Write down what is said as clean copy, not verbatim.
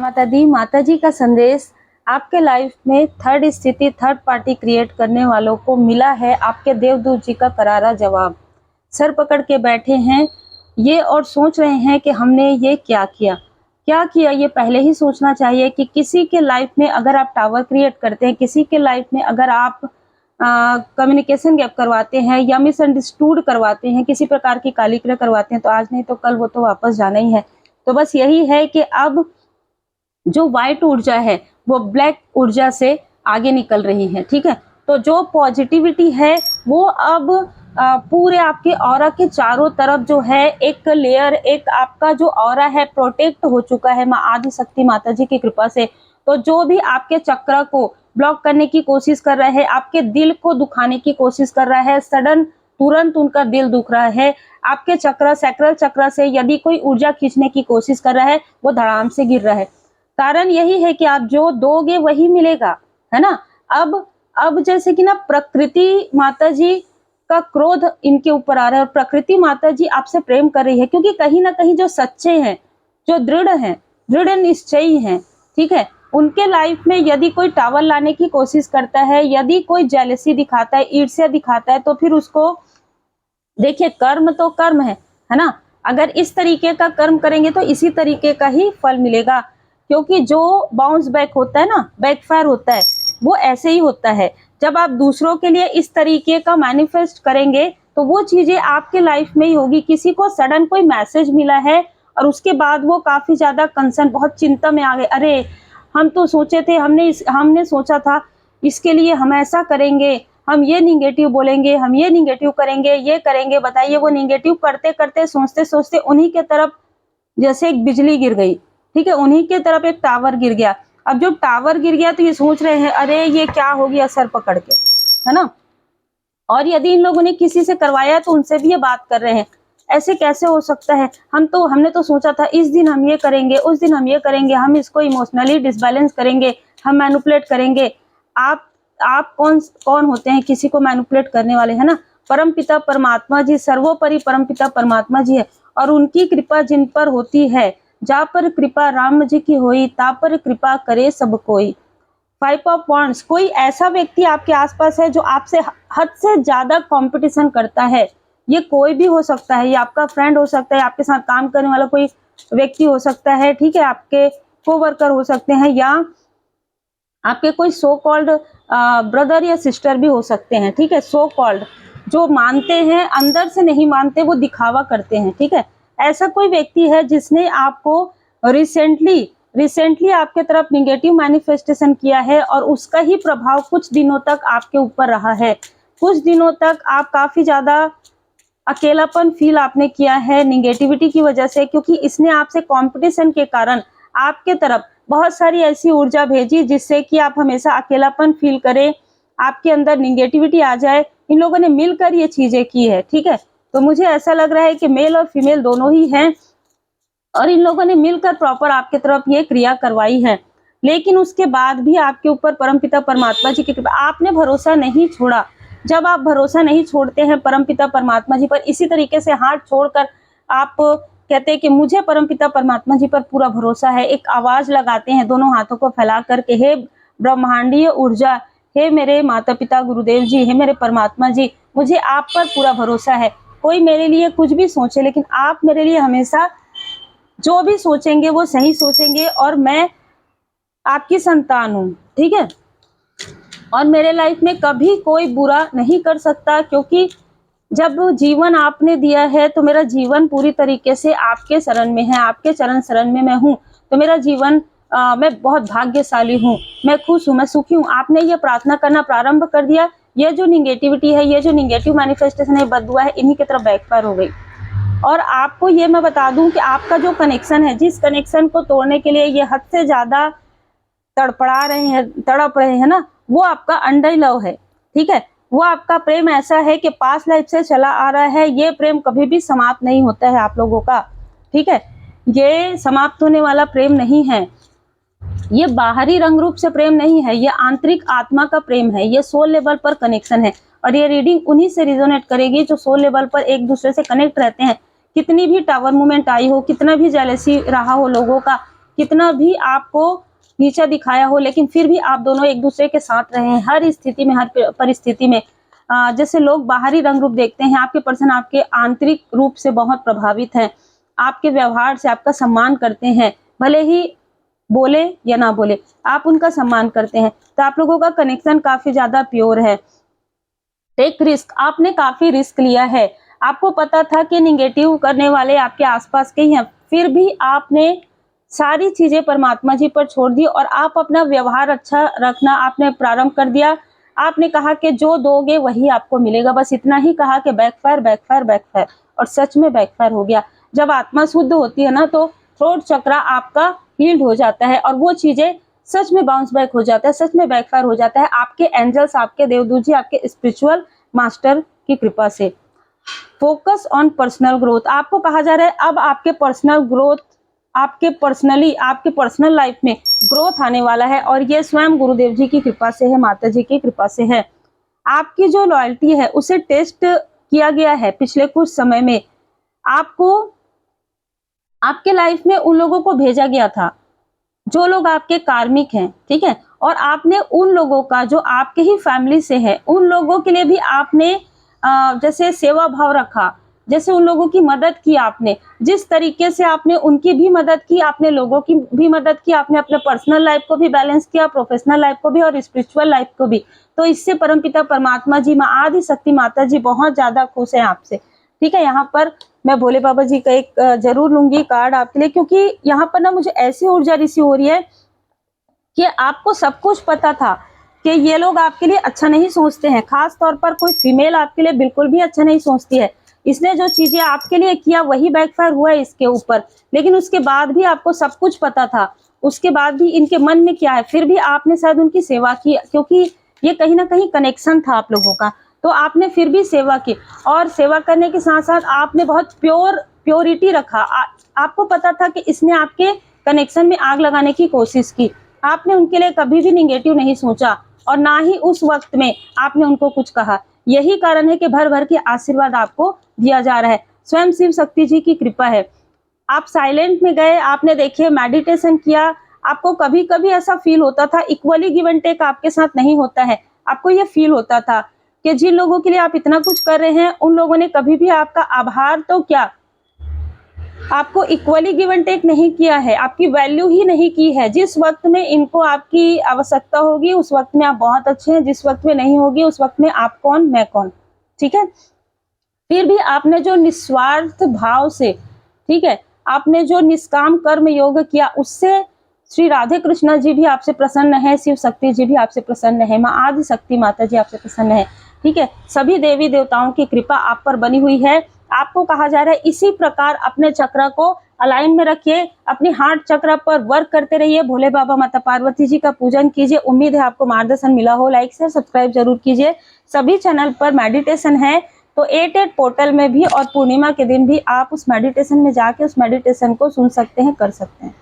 माता दी। माता जी का संदेश आपके लाइफ में थर्ड स्थिति, थर्ड पार्टी क्रिएट करने वालों को मिला है आपके देवदूत जी का करारा जवाब। सर पकड़ के बैठे हैं ये और सोच रहे हैं कि हमने ये क्या किया। ये पहले ही सोचना चाहिए कि किसी के लाइफ में अगर आप टावर क्रिएट करते हैं, किसी के लाइफ में अगर आप कम्युनिकेशन गैप करवाते हैं या मिसअंडरस्टूड करवाते हैं, किसी प्रकार की कालिक्रिया करवाते हैं, तो आज नहीं तो कल वो तो वापस जाना ही है। तो बस यही है कि अब जो व्हाइट ऊर्जा है वो ब्लैक ऊर्जा से आगे निकल रही है, ठीक है। तो जो पॉजिटिविटी है वो अब पूरे आपके ऑरा के चारों तरफ जो है एक लेयर, एक आपका जो ऑरा है प्रोटेक्ट हो चुका है माँ आदि शक्ति माता जी की कृपा से। तो जो भी आपके चक्र को ब्लॉक करने की कोशिश कर रहा है, आपके दिल को दुखाने की कोशिश कर रहा है, सडन तुरंत उनका दिल दुख रहा है, आपके चक्र सैक्रल चक्र से यदि कोई ऊर्जा खींचने की कोशिश कर रहा है वो धड़ाम से गिर रहा है। कारण यही है कि आप जो दोगे वही मिलेगा, है ना। अब जैसे कि ना प्रकृति माता जी का क्रोध इनके ऊपर आ रहा है और प्रकृति माता जी आपसे प्रेम कर रही है, क्योंकि कहीं ना कहीं जो सच्चे हैं, जो दृढ़ हैं, दृढ़ निश्चयी हैं, ठीक है, उनके लाइफ में यदि कोई टावर लाने की कोशिश करता है, यदि कोई जेलसी दिखाता है, ईर्ष्या दिखाता है, तो फिर उसको देखिए कर्म तो कर्म है ना। अगर इस तरीके का कर्म करेंगे तो इसी तरीके का ही फल मिलेगा, क्योंकि जो बाउंस बैक होता है ना, बैकफायर होता है, वो ऐसे ही होता है। जब आप दूसरों के लिए इस तरीके का मैनिफेस्ट करेंगे तो वो चीजें आपके लाइफ में ही होगी। किसी को सडन कोई मैसेज मिला है और उसके बाद वो काफी ज्यादा कंसर्न, बहुत चिंता में आ गए, अरे हम तो सोचे थे, हमने सोचा था इसके लिए हम ऐसा करेंगे, हम ये निगेटिव बोलेंगे, हम ये निगेटिव करेंगे, ये करेंगे। बताइए वो निगेटिव करते करते सोचते सोचते उन्हीं के तरफ जैसे एक बिजली गिर गई, ठीक है, उन्हीं के तरफ एक टावर गिर गया। अब जब टावर गिर गया तो ये सोच रहे हैं अरे ये क्या हो गया सर पकड़ के, है ना। और यदि इन लोगों ने किसी से करवाया तो उनसे भी ये बात कर रहे हैं, ऐसे कैसे हो सकता है, हमने तो सोचा था इस दिन हम ये करेंगे, उस दिन हम ये करेंगे, हम इसको इमोशनली डिसबैलेंस करेंगे, हम मैनिपुलेट करेंगे। आप कौन होते हैं किसी को मैनिपुलेट करने वाले, है ना। परम पिता परमात्मा जी, सर्वोपरि परम पिता परमात्मा जी है, और उनकी कृपा जिन पर होती है, जा पर कृपा राम जी की होई, ता पर कृपा करे सब कोई। 5 ऑफ वांड्स, कोई ऐसा व्यक्ति आपके आसपास है जो आपसे हद से ज्यादा कंपटीशन करता है। ये कोई भी हो सकता है, ये आपका फ्रेंड हो सकता है, आपके साथ काम करने वाला कोई व्यक्ति हो सकता है, ठीक है, आपके कोवर्कर हो सकते हैं, या आपके कोई सो कॉल्ड ब्रदर या सिस्टर भी हो सकते हैं, ठीक है। सो कॉल्ड जो मानते हैं, अंदर से नहीं मानते, वो दिखावा करते हैं, ठीक है। ऐसा कोई व्यक्ति है जिसने आपको रिसेंटली आपके तरफ निगेटिव मैनिफेस्टेशन किया है और उसका ही प्रभाव कुछ दिनों तक आपके ऊपर रहा है। कुछ दिनों तक आप काफी ज्यादा अकेलापन फील आपने किया है निगेटिविटी की वजह से, क्योंकि इसने आपसे कंपटीशन के कारण आपके तरफ बहुत सारी ऐसी ऊर्जा भेजी जिससे कि आप हमेशा अकेलापन फील करें, आपके अंदर निगेटिविटी आ जाए। इन लोगों ने मिलकर ये चीजें की है, ठीक है। तो मुझे ऐसा लग रहा है कि मेल और फीमेल दोनों ही हैं और इन लोगों ने मिलकर प्रॉपर आपके तरफ ये क्रिया करवाई है। लेकिन उसके बाद भी आपके ऊपर परमपिता परमात्मा जी की कृपा, आपने भरोसा नहीं छोड़ा। जब आप भरोसा नहीं छोड़ते हैं परमपिता परमात्मा जी पर, इसी तरीके से हाथ छोड़कर आप कहते हैं कि मुझे परमपिता परमात्मा जी पर पूरा भरोसा है, एक आवाज लगाते हैं दोनों हाथों को फैला करके, हे ब्रह्मांडीय ऊर्जा, हे मेरे माता पिता गुरुदेव जी, हे मेरे परमात्मा जी, मुझे आप पर पूरा भरोसा है। कोई मेरे लिए कुछ भी सोचे, लेकिन आप मेरे लिए हमेशा जो भी सोचेंगे वो सही सोचेंगे, और मैं आपकी संतान हूँ, ठीक है। और मेरे लाइफ में कभी कोई बुरा नहीं कर सकता, क्योंकि जब जीवन आपने दिया है तो मेरा जीवन पूरी तरीके से आपके शरण में है, आपके चरण शरण में मैं हूँ। तो मेरा जीवन मैं बहुत भाग्यशाली हूँ, मैं खुश हूँ, मैं सुखी हूँ। आपने ये प्रार्थना करना प्रारंभ कर दिया, ये जो निगेटिविटी है, ये जो निगेटिव मैनिफेस्टेशन है, बददुआ है, इन्हीं की तरफ बैकफायर हो गई। और आपको ये मैं बता दूं कि आपका जो कनेक्शन है, जिस कनेक्शन को तोड़ने के लिए ये हद से ज्यादा तड़प रहे हैं ना, वो आपका अंडर लव है, ठीक है। वो आपका प्रेम ऐसा है कि पास्ट लाइफ से चला आ रहा है, ये प्रेम कभी भी समाप्त नहीं होता है आप लोगों का, ठीक है। ये समाप्त होने वाला प्रेम नहीं है, ये बाहरी रंग रूप से प्रेम नहीं है, ये आंतरिक आत्मा का प्रेम है, ये सोल लेवल पर कनेक्शन है। और ये रीडिंग उन्हीं से रिजोनेट करेगी जो सोल लेवल पर एक दूसरे से कनेक्ट रहते हैं। कितनी भी टावर मूवमेंट आई हो, कितना भी जेलसी रहा हो लोगों का, कितना भी आपको नीचा दिखाया हो, लेकिन फिर भी आप दोनों एक दूसरे के साथ रहे हैं हर स्थिति में, हर परिस्थिति में। जैसे लोग बाहरी रंग रूप देखते हैं, आपके पर्सन आपके आंतरिक रूप से बहुत प्रभावित हैं, आपके व्यवहार से आपका सम्मान करते हैं, भले ही बोले या ना बोले आप उनका सम्मान करते हैं। तो आप लोगों का कनेक्शन काफी ज्यादा प्योर है। टेक रिस्क, आपने काफी रिस्क लिया है, आपको पता था कि निगेटिव करने वाले आपके आसपास के ही हैं, फिर भी आपने सारी चीजें परमात्मा जी पर छोड़ दी और आप अपना व्यवहार अच्छा रखना आपने प्रारंभ कर दिया। आपने कहा कि जो दोगे वही आपको मिलेगा, बस इतना ही कहा कि बैकफायर बैकफायर बैकफायर, और सच में बैकफायर हो गया। जब आत्मा शुद्ध होती है ना तो थ्रोट चक्रा आपका हील्ड हो जाता है और वो चीजें सच में बाउंस बैक हो जाता है, सच में बैकफायर हो जाता है आपके एंजल्स, आपके देवदूत जी, आपके स्पिरिचुअल मास्टर की कृपा से। फोकस ऑन पर्सनल ग्रोथ, आपको कहा जा रहा है अब आपके पर्सनल ग्रोथ, आपके पर्सनल लाइफ में ग्रोथ आने वाला है और ये स्वयं गुरुदेव जी की कृपा से है, माता जी की कृपा से है। आपकी जो लॉयल्टी है उसे टेस्ट किया गया है पिछले कुछ समय में। आपको आपके लाइफ में उन लोगों को भेजा गया था जो लोग आपके कार्मिक हैं, ठीक है, और आपने उन लोगों का जो आपके ही फैमिली से है उन लोगों के लिए भी आपने जैसे सेवा भाव रखा, जैसे उन लोगों की मदद की आपने, जिस तरीके से आपने उनकी भी मदद की, आपने लोगों की भी मदद की, आपने अपने पर्सनल लाइफ को भी बैलेंस किया, प्रोफेशनल लाइफ को भी और स्पिरिचुअल लाइफ को भी। तो इससे परमपिता परमात्मा जी, माँ आदि शक्ति माता जी बहुत ज्यादा खुश है आपसे, ठीक है। यहाँ पर मैं भोले बाबा जी का एक जरूर लूंगी कार्ड आपके लिए, क्योंकि यहाँ पर ना मुझे ऐसी ऊर्जा रिसीव हो रही है कि आपको सब कुछ पता था कि ये लोग आपके लिए अच्छा नहीं सोचते हैं, खास तौर पर कोई फीमेल आपके लिए बिल्कुल भी अच्छा नहीं सोचती है। इसने जो चीजें आपके लिए किया वही बैकफायर हुआ है इसके ऊपर, लेकिन उसके बाद भी आपको सब कुछ पता था, उसके बाद भी इनके मन में क्या है, फिर भी आपने शायद उनकी सेवा की, क्योंकि ये कहीं ना कहीं कनेक्शन था आप लोगों का, तो आपने फिर भी सेवा की। और सेवा करने के साथ साथ आपने बहुत प्योरिटी रखा। आपको पता था कि इसने आपके कनेक्शन में आग लगाने की कोशिश की, आपने उनके लिए कभी भी निगेटिव नहीं सोचा और ना ही उस वक्त में आपने उनको कुछ कहा। यही कारण है कि भर भर के आशीर्वाद आपको दिया जा रहा है, स्वयं शिव शक्ति जी की कृपा है। आप साइलेंट में गए, आपने देखिए मेडिटेशन किया, आपको कभी कभी ऐसा फील होता था इक्वली गिव एंड टेक आपके साथ नहीं होता है, आपको ये फील होता था कि जिन लोगों के लिए आप इतना कुछ कर रहे हैं उन लोगों ने कभी भी आपका आभार तो क्या, आपको इक्वली गिव एंड टेक नहीं किया है, आपकी वैल्यू ही नहीं की है। जिस वक्त में इनको आपकी आवश्यकता होगी उस वक्त में आप बहुत अच्छे हैं, जिस वक्त में नहीं होगी उस वक्त में आप कौन मैं कौन, ठीक है। फिर भी आपने जो निस्वार्थ भाव से, ठीक है, आपने जो निष्काम कर्म योग किया उससे श्री राधे कृष्णा जी भी आपसे प्रसन्न है, शिव शक्ति जी भी आपसे प्रसन्न है, माँ आदि शक्ति माता जी आपसे प्रसन्न है, ठीक है। सभी देवी देवताओं की कृपा आप पर बनी हुई है। आपको कहा जा रहा है इसी प्रकार अपने चक्र को अलाइन में रखिए, अपने हार्ट चक्र पर वर्क करते रहिए, भोले बाबा माता पार्वती जी का पूजन कीजिए। उम्मीद है आपको मार्गदर्शन मिला हो, लाइक शेयर सब्सक्राइब जरूर कीजिए। सभी चैनल पर मेडिटेशन है तो 88 पोर्टल में भी और पूर्णिमा के दिन भी आप उस मेडिटेशन में जाके उस मेडिटेशन को सुन सकते हैं, कर सकते हैं।